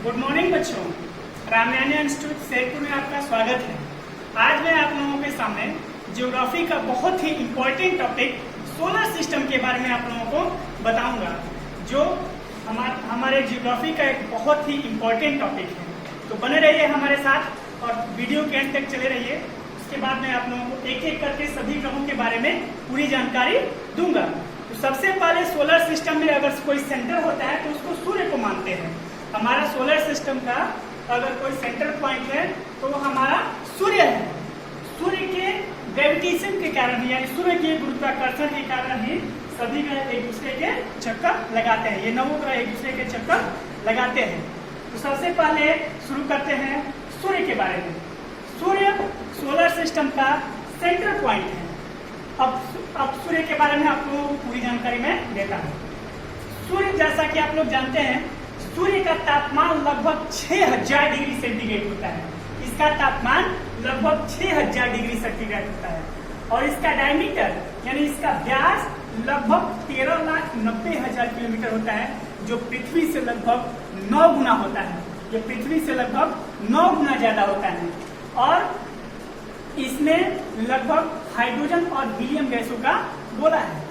Good morning बच्चों, रामयानी institute Sherpur में आपका स्वागत है। आज मैं आप लोगों के सामने ज्योग्राफी का बहुत ही इम्पोर्टेंट टॉपिक सोलर सिस्टम के बारे में आप लोगों को बताऊंगा, जो हमारे ज्योग्राफी का एक बहुत ही इम्पोर्टेंट टॉपिक है। तो बने रहिए हमारे साथ और वीडियो के अंत तक चले रहिए। उसके बाद मैं आप लोगों को एक एक करके सभी ग्रहों के बारे में पूरी जानकारी दूंगा। तो सबसे पहले सोलर सिस्टम में अगर कोई सेंटर होता है तो उसको सूर्य को मानते हैं। हमारा सोलर सिस्टम का अगर कोई सेंटर पॉइंट है तो वो हमारा सूर्य है। सूर्य के ग्रेविटेशन के कारण ही, यानी सूर्य के गुरुत्वाकर्षण के कारण ही सभी ग्रह एक दूसरे के चक्कर लगाते हैं। ये नवों ग्रह एक दूसरे के चक्कर लगाते हैं। तो सबसे पहले शुरू करते हैं सूर्य के बारे में। सूर्य सोलर सिस्टम का सेंटर पॉइंट है। अब सूर्य के बारे में आप लोगों को पूरी जानकारी मैं देता हूँ। सूर्य, जैसा कि आप लोग जानते हैं, सूर्य का तापमान लगभग 6000 डिग्री सेंटीग्रेड होता है। इसका तापमान लगभग 6000 डिग्री सेंटीग्रेड होता है और इसका डायमीटर यानी इसका व्यास लगभग 13,90,000 किलोमीटर होता है, जो पृथ्वी से लगभग 9 गुना होता है। ये पृथ्वी से लगभग 9 गुना ज्यादा होता है और इसमें लगभग हाइड्रोजन और हीलियम गैसों का गोला है।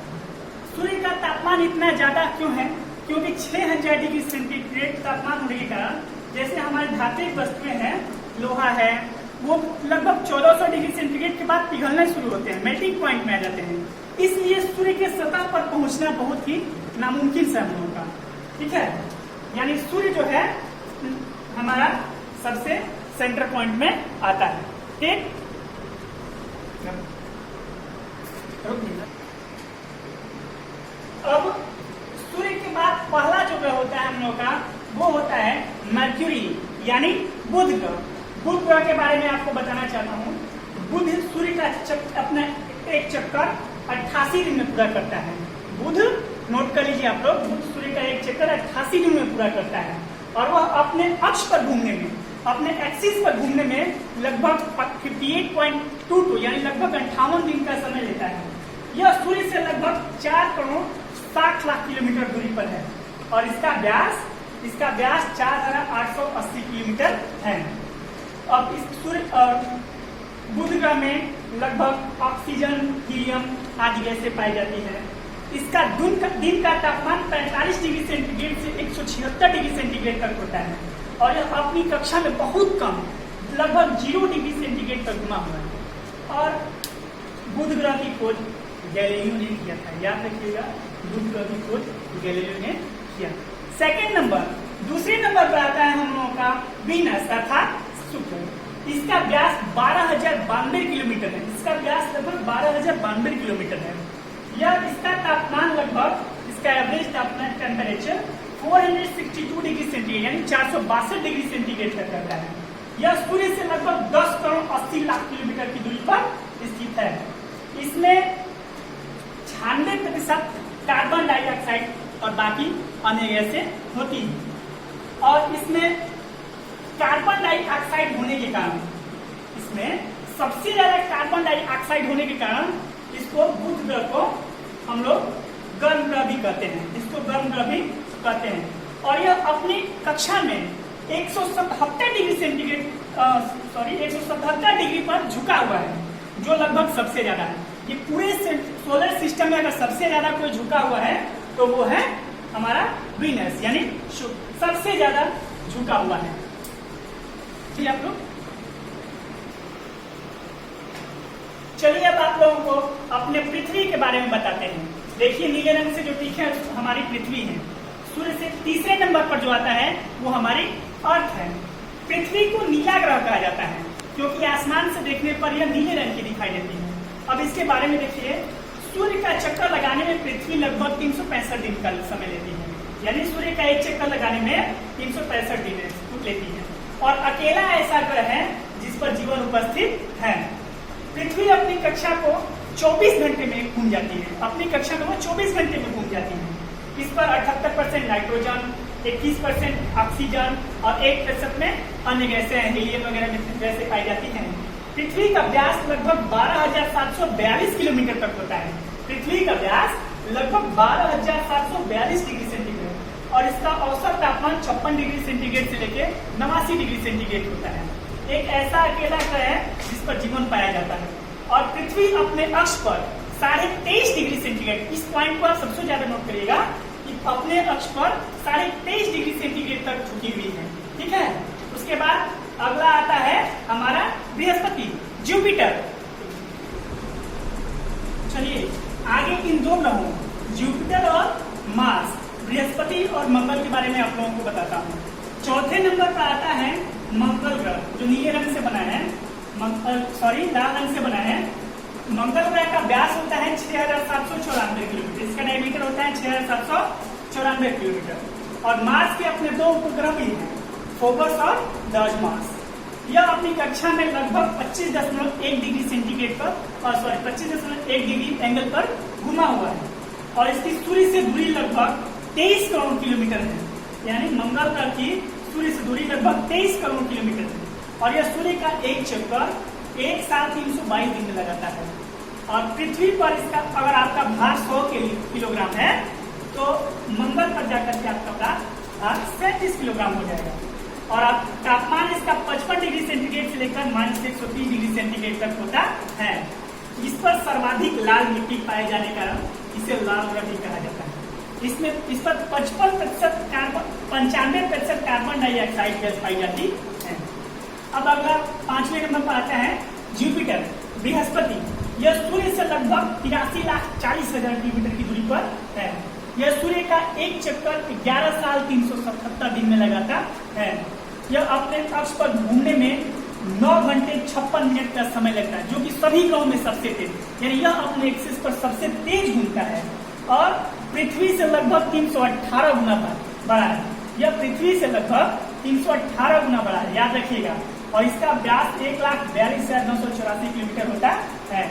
सूर्य का तापमान इतना ज्यादा क्यों है? क्योंकि 6000 डिग्री सेंटीग्रेड तापमान होने के कारण जैसे हमारे धात्विक वस्तुएं हैं, लोहा है, वो लगभग 1400 डिग्री सेंटीग्रेड के बाद पिघलना शुरू होते हैं, मेल्टिंग पॉइंट में आ जाते हैं। इसलिए सूर्य के सतह पर पहुंचना बहुत ही नामुमकिन से हम लोगों का, ठीक है। यानी सूर्य जो है हमारा सबसे सेंटर पॉइंट में आता है, ठीक। अब सूर्य के बाद पहला जो ग्रह होता है हम लोग का, वो होता है मर्क्यूरी यानी बुध ग्रह। बुध ग्रह के बारे में आपको बताना चाहता हूँ। बुध सूर्य का अपना एक चक्कर 88 दिन में पूरा करता है। बुध, नोट कर लीजिए आप लोग, बुध सूर्य का एक चक्कर 88 दिन में पूरा करता है और वह अपने अक्ष पर घूमने में, अपने एक्सिस पर घूमने में लगभग 58.22 यानी लगभग 58 दिन का समय लेता है। यह सूर्य से लगभग 4,60,00,000 किलोमीटर दूरी पर है और इसका व्यास 4,880 किलोमीटर है। अब इस सूर्य बुध ग्रह में लगभग ऑक्सीजन, हीलियम आदि गैसें पाई जाती है। इसका दिन का तापमान 45 डिग्री सेंटीग्रेड से 176 डिग्री सेंटीग्रेड तक होता है और यह अपनी कक्षा में बहुत कम, लगभग 0 डिग्री सेंटीग्रेड तक घुमा हुआ है। और बुध ग्रह की खोज गैलीलियो ने किया था, याद रखिएगा, बुध ग्रह की खोज गैलीलियो ने किया। सेकेंड नंबर, दूसरे नंबर पर आता है हम लोगों का वीनस अर्थात शुक्र। इसका व्यास 12,092 किलोमीटर है। इसका व्यास लगभग 12,092 किलोमीटर है। यह इसका तापमान लगभग, इसका एवरेज तापमान टेम्परेचर 462 डिग्री सेंटीग्रेड यानी 462 डिग्री सेंटीग्रेड तक रहता है। यह सूर्य से लगभग 10 करोड़ 80 लाख किलोमीटर की दूरी पर स्थित है। इसमें 96% कार्बन डाइऑक्साइड और बाकी अन्य गैसें होती है और इसमें कार्बन डाइऑक्साइड होने के कारण, इसमें सबसे ज्यादा कार्बन डाइऑक्साइड होने के कारण इसको बुध ग्रह को हम लोग गर्म ग्रह भी कहते हैं। इसको गर्म ग्रह भी कहते हैं और यह अपनी कक्षा में 177 डिग्री सेंटीग्रेड 177 डिग्री पर झुका हुआ है, जो लगभग सबसे ज्यादा है। ये पूरे सोलर सिस्टम में अगर सबसे ज्यादा कोई झुका हुआ है तो वो है हमारा वीनस यानी शुक्र, सबसे ज्यादा झुका हुआ है। ठीक है आप लोग, चलिए अब आप लोगों को अपने पृथ्वी के बारे में बताते हैं। देखिए नीले रंग से जो दिखे हमारी पृथ्वी है। सूर्य से तीसरे नंबर पर जो आता है वो हमारी अर्थ है। पृथ्वी को नीला ग्रह कहा जाता है क्योंकि आसमान से देखने पर यह नीले रंग की दिखाई देती है। अब इसके बारे में देखिए, सूर्य का चक्कर लगाने में पृथ्वी लगभग 365 दिन का समय लेती है। यानी सूर्य का एक चक्कर लगाने में 365 दिन लेती है और अकेला ऐसा ग्रह है जिस पर जीवन उपस्थित है। पृथ्वी अपनी कक्षा को 24 घंटे में घूम जाती है। अपनी कक्षा में वो 24 घंटे में घूम जाती है। इस पर 78% नाइट्रोजन, 21% ऑक्सीजन और 1% में अन्य गैसें, हीलियम वगैरह गैसें पाई जाती हैं। पृथ्वी का व्यास लगभग 12,742 किलोमीटर तक होता है। पृथ्वी का व्यास लगभग 12,742 डिग्री सेंटीग्रेड और इसका औसत तापमान 56 डिग्री सेंटीग्रेड से लेके 89 डिग्री सेंटीग्रेड होता है। एक ऐसा अकेला ग्रह है जिस पर जीवन पाया जाता है और पृथ्वी अपने अक्ष पर 23.5 डिग्री सेंटीग्रेड, इस पॉइंट को आप सबसे ज्यादा नोट करिएगा कि अपने अक्ष पर 23.5 डिग्री सेंटीग्रेड तक झुकी हुई है। ठीक है, उसके बाद अगला आता है हमारा बृहस्पति, जुपिटर। चलिए आगे इन दो ग्रहों जुपिटर और मार्स, बृहस्पति और मंगल के बारे में आप लोगों को बताता हूँ। चौथे नंबर पर आता है मंगल ग्रह, जो नीले रंग से बना है, लाल रंग से बना है। मंगल ग्रह का व्यास होता है 6794 किलोमीटर, इसका डायमीटर होता है 6794 किलोमीटर। और मार्स के अपने दो उपग्रह भी हैं, फोकस और डजमास। यह अपनी कक्षा में लगभग 25.1 डिग्री सेंटीग्रेड पर 25.1 डिग्री एंगल पर घुमा हुआ है और इसकी सूर्य से दूरी लगभग 23 करोड़ किलोमीटर है। यानी मंगल ग्रह की सूर्य से दूरी लगभग 23 करोड़ किलोमीटर है और यह सूर्य का एक चक्कर 1 साल 322 दिन में लगाता है। और पृथ्वी पर इसका अगर आपका भार 100 किलोग्राम है तो मंगल पर जाकर के आपका भार 37 किलोग्राम हो जाएगा। और आप तापमान इसका 55 डिग्री सेंटीग्रेड से लेकर -130 डिग्री सेंटीग्रेड तक होता है। इस पर सर्वाधिक लाल मिट्टी पाए जाने के कारण इसे लाल ग्रह भी कहा जाता है। इस पर 95% कार्बन डाइऑक्साइड गैस पाई जाती है। अब अगला 5वें नंबर पर आता है जुपिटर, बृहस्पति। यह सूर्य से लगभग 83,40,000 किलोमीटर की दूरी पर है। यह सूर्य का एक चक्कर 11 साल 377 दिन में लगाता है। यह अपने अक्ष पर घूमने में 9 घंटे 56 मिनट का समय लगता है, जो कि सभी ग्रहों में सबसे तेज, यानी यह अपने एक्सिस पर सबसे तेज घूमता है और पृथ्वी से लगभग 318 गुना बड़ा है। यह पृथ्वी से लगभग 318 गुना बड़ा है, याद रखिएगा। और इसका व्यास 1,42,984 किलोमीटर होता है।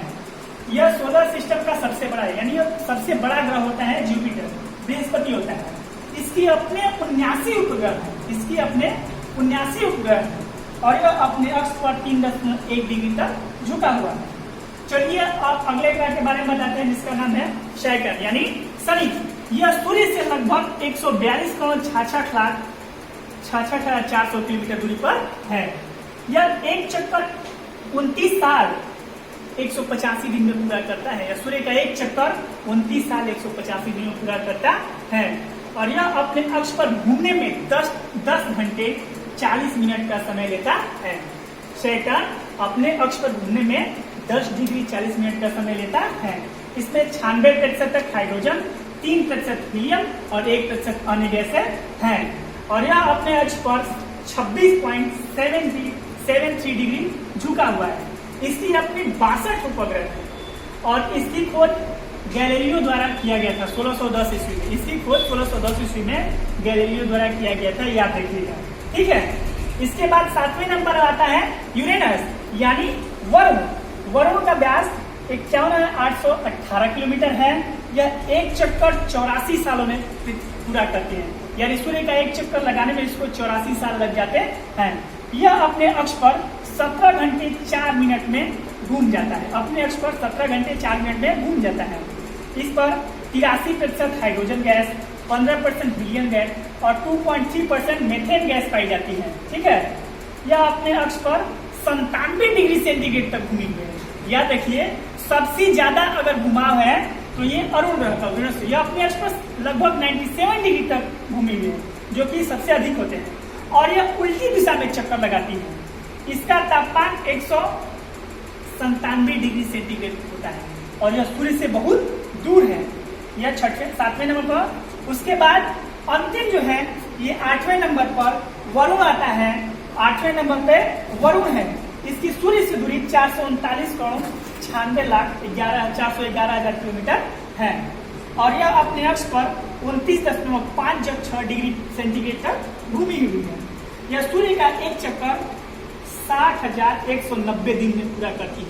यह सोलर सिस्टम का सबसे बड़ा है, यानी यह सबसे बड़ा ग्रह होता है जुपिटर, बृहस्पति होता है। इसकी अपने 79 उपग्रह है, इसकी अपने 79 उपग्रह है और यह अपने अक्ष पर 3.1 डिग्री तक झुका हुआ है। चलिए आप अगले ग्रह के बारे में बताते हैं, जिसका नाम है सैटर्न यानी शनि। यह सूर्य से लगभग 142 करोड़ 66,400 किलोमीटर दूरी पर है। यह एक चक्कर 29 साल 185 दिन में पूरा करता है। यह सूर्य का एक चक्कर 29 साल 185 दिन में पूरा करता है और यह अपने अक्ष पर घूमने में 10 घंटे 40 मिनट का समय लेता है। सैटर्न अपने अक्ष पर घूमने में 10 डिग्री 40 मिनट का समय लेता है। इसमें 96% तक हाइड्रोजन, 3% हीलियम और 1% अन्य गैसें हैं और यह अपने अक्ष पर 26.73 डिग्री झुका हुआ है। इसकी अपनी 62 उपग्रह है और इसकी खोज गैलीलियो द्वारा किया गया था 1610 ईस्वी में। इसकी खोज 1610 ईस्वी में गैलीलियो द्वारा किया गया था, याद रखिएगा। ठीक है, इसके बाद 7वें नंबर आता है यूरेनस यानी वरुण। वरुण का व्यास 51,818 किलोमीटर है। यह एक चक्कर 84 सालों में पूरा करते हैं, यानी सूर्य का एक चक्कर लगाने में इसको 84 साल लग जाते हैं। यह अपने अक्ष पर 17 घंटे 4 मिनट में घूम जाता है। अपने अक्ष पर 17 घंटे 4 मिनट में घूम जाता है। इस पर 83% हाइड्रोजन गैस, 15% हीलियम गैस और 2.3% मेथेन गैस पाई जाती है। ठीक है, यह अपने अक्ष पर 97 डिग्री सेंटीग्रेड तक घूमी हुई है। याद रखिए, सबसे ज्यादा अगर घुमाव है तो ये अरुण ग्रह का यूरेनस। यह अपने अक्ष पर लगभग 97 डिग्री तक घूमी हुई है, जो कि सबसे अधिक होते हैं और यह उल्टी दिशा में चक्कर लगाती है। इसका तापमान 197 डिग्री सेंटीग्रेड होता है और यह सूर्य से बहुत दूर है। यह 7वें नंबर पर। उसके बाद अंतिम जो है ये 8वें नंबर पर वरुण आता है। 8वें नंबर पे वरुण है। इसकी सूर्य से दूरी 439 करोड़ 96,411,000 किलोमीटर है और यह अपने अक्ष पर 29.56 डिग्री सेंटीग्रेड तक घूमी हुई है। यह सूर्य का एक चक्कर 60,190 दिन में पूरा करती है।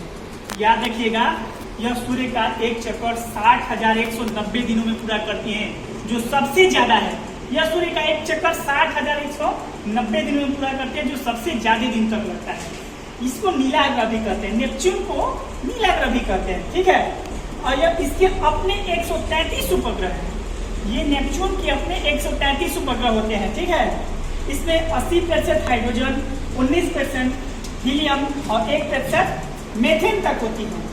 याद रखिएगा, यह सूर्य का एक चक्कर 60,190 दिनों में पूरा करती है, जो सबसे ज्यादा है। यह सूर्य का एक चक्कर 60,190 दिनों में पूरा करते हैं, जो सबसे ज्यादा दिन तक लगता है। इसको नीला ग्रह भी कहते हैं, नेपच्यून को नीला ग्रह भी कहते हैं। ठीक है, और यह इसके अपने 133 उपग्रह है। ये नेपच्यून के अपने 133 उपग्रह होते हैं, ठीक है। इसमें 80% हाइड्रोजन, 19% हीलियम और 1% मीथेन तक होती है।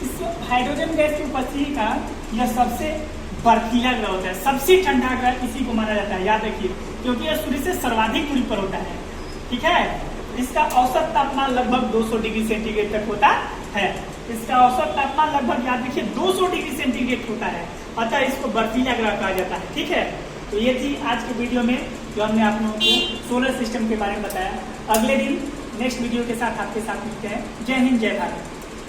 इस हाइड्रोजन गैस की उपस्थिति का यह सबसे बर्फीला ग्रह होता है, सबसे ठंडा ग्रह इसी को माना जाता है, याद रखिए, क्योंकि यह सूर्य से सर्वाधिक दूरी पर होता है, ठीक है। इसका औसत तापमान लगभग 200 डिग्री सेंटीग्रेड तक होता है। इसका औसत तापमान लगभग, याद रखिए, 200 डिग्री सेंटीग्रेड होता है, अतः इसको बर्फीला ग्रह कहा जाता है, ठीक है। तो ये थी आज के वीडियो में जो हमने आप लोगों को सोलर सिस्टम के बारे में बताया। अगले दिन नेक्स्ट वीडियो के साथ आपके साथ मिलते हैं। जय हिंद, जय भारत।